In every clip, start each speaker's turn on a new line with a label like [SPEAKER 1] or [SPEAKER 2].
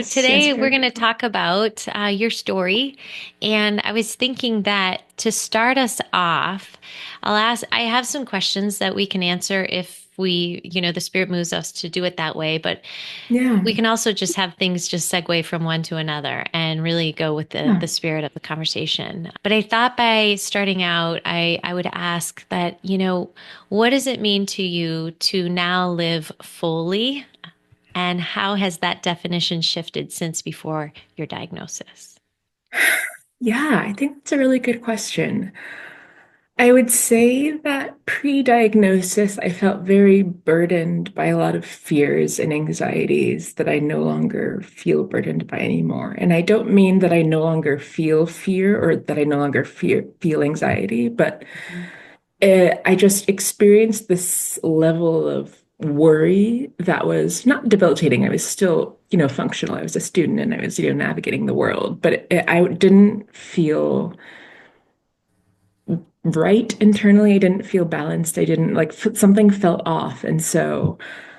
[SPEAKER 1] So
[SPEAKER 2] Yes, yes,
[SPEAKER 1] today we're
[SPEAKER 2] very
[SPEAKER 1] going to
[SPEAKER 2] grateful.
[SPEAKER 1] talk about your story. And I was thinking that to start us off, I have some questions that we can answer if the spirit moves us to do it that way. But
[SPEAKER 2] Yeah,
[SPEAKER 1] we can also just have things just segue from one to another and really go with the
[SPEAKER 2] yeah.
[SPEAKER 1] spirit of the conversation. But I thought by starting out, I would ask that, what does it mean to you to now live fully? And how has that definition shifted since before your diagnosis?
[SPEAKER 2] Yeah, I think that's a really good question. I would say that pre-diagnosis, I felt very burdened by a lot of fears and anxieties that I no longer feel burdened by anymore. And I don't mean that I no longer feel fear or that I no longer feel anxiety, but I just experienced this level of worry that was not debilitating. I was still, functional. I was a student and I was, navigating the world, but I didn't feel right internally. I didn't feel balanced. I didn't like something felt off. And so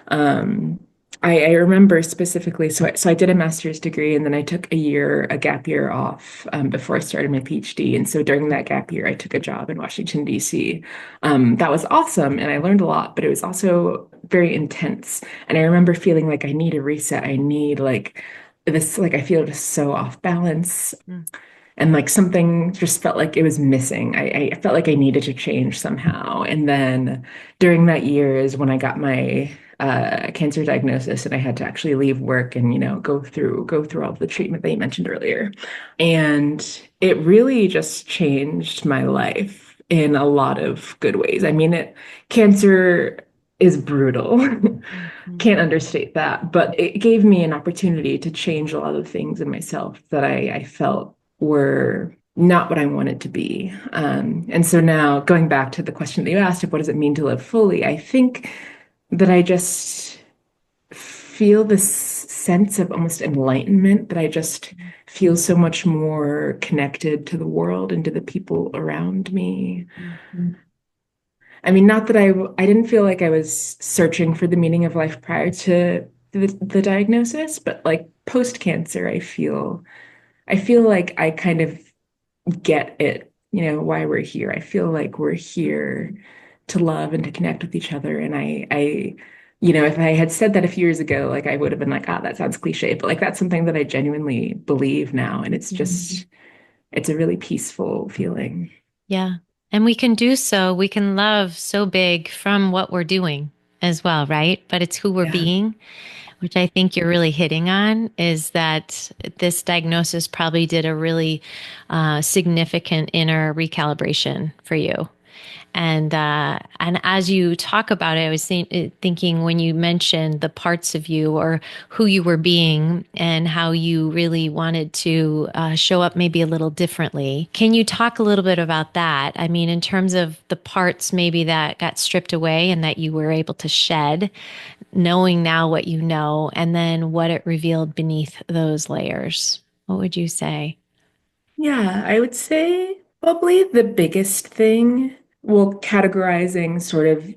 [SPEAKER 2] um, I remember specifically, so I did a master's degree and then I took a gap year off before I started my PhD. And so during that gap year, I took a job in Washington, D.C. That was awesome and I learned a lot, but it was also very intense. And I remember feeling like I need a reset. I need like this, like I feel just so off balance
[SPEAKER 1] Mm.
[SPEAKER 2] and like something just felt like it was missing. I felt like I needed to change somehow. And then during that year is when I got my cancer diagnosis, and I had to actually leave work and go through all the treatment that you mentioned earlier. And it really just changed my life in a lot of good ways. I mean, cancer is brutal.
[SPEAKER 1] Mhm.
[SPEAKER 2] Can't understate that, but it gave me an opportunity to change a lot of things in myself that I felt were not what I wanted to be. And so now going back to the question that you asked of what does it mean to live fully, I think that I just feel this sense of almost enlightenment that I just feel so much more connected to the world and to the people around me.
[SPEAKER 1] Mhm.
[SPEAKER 2] I mean, not that I didn't feel like I was searching for the meaning of life prior to the diagnosis, but like post cancer, I feel like I kind of get it, why we're here. I feel like we're here to love and to connect with each other. And if I had said that a few years ago, like I would have been like, ah, that sounds cliche, but like that's something that I genuinely believe now. And it's a really peaceful feeling.
[SPEAKER 1] Yeah. And we can do so, we can love so big from what we're doing as well, right? But it's who we're
[SPEAKER 2] Yeah.
[SPEAKER 1] being, which I think you're really hitting on, is that this diagnosis probably did a really significant inner recalibration for you. And as you talk about it, I was thinking when you mentioned the parts of you or who you were being and how you really wanted to show up maybe a little differently. Can you talk a little bit about that? I mean, in terms of the parts maybe that got stripped away and that you were able to shed, knowing now what you know, and then what it revealed beneath those layers. What would you say?
[SPEAKER 2] Yeah, I would say probably the biggest thing, well, categorizing sort of,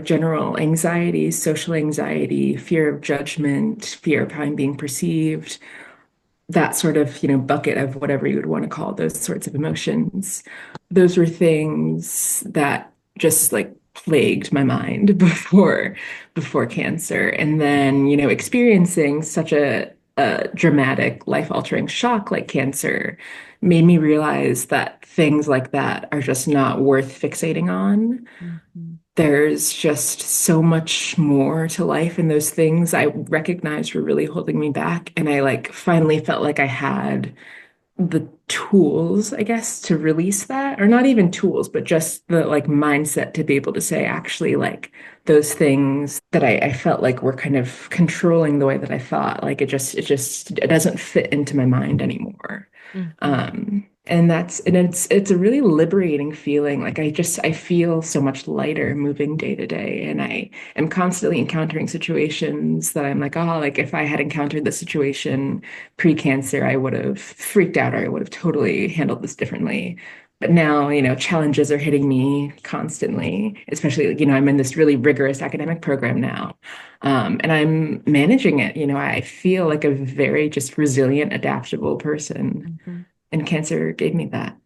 [SPEAKER 2] general anxiety, social anxiety, fear of judgment, fear of how I'm being perceived, that sort of, bucket of whatever you would want to call those sorts of emotions. Those were things that just like plagued my mind before cancer. And then, experiencing such a dramatic life-altering shock like cancer made me realize that things like that are just not worth fixating on.
[SPEAKER 1] Mhm.
[SPEAKER 2] There's just so much more to life, and those things I recognized were really holding me back. And I like finally felt like I had the tools, I guess, to release that, or not even tools, but just the like mindset to be able to say, actually, like those things that I felt like were kind of controlling the way that I thought, like it doesn't fit into my mind anymore.
[SPEAKER 1] Mhm.
[SPEAKER 2] And it's a really liberating feeling. Like I feel so much lighter moving day to day. And I am constantly encountering situations that I'm like, oh, like if I had encountered this situation pre-cancer, I would have freaked out or I would have totally handled this differently. But now, challenges are hitting me constantly, especially, I'm in this really rigorous academic program now. And I'm managing it. I feel like a very just resilient, adaptable person.
[SPEAKER 1] Mhm.
[SPEAKER 2] And cancer gave me that.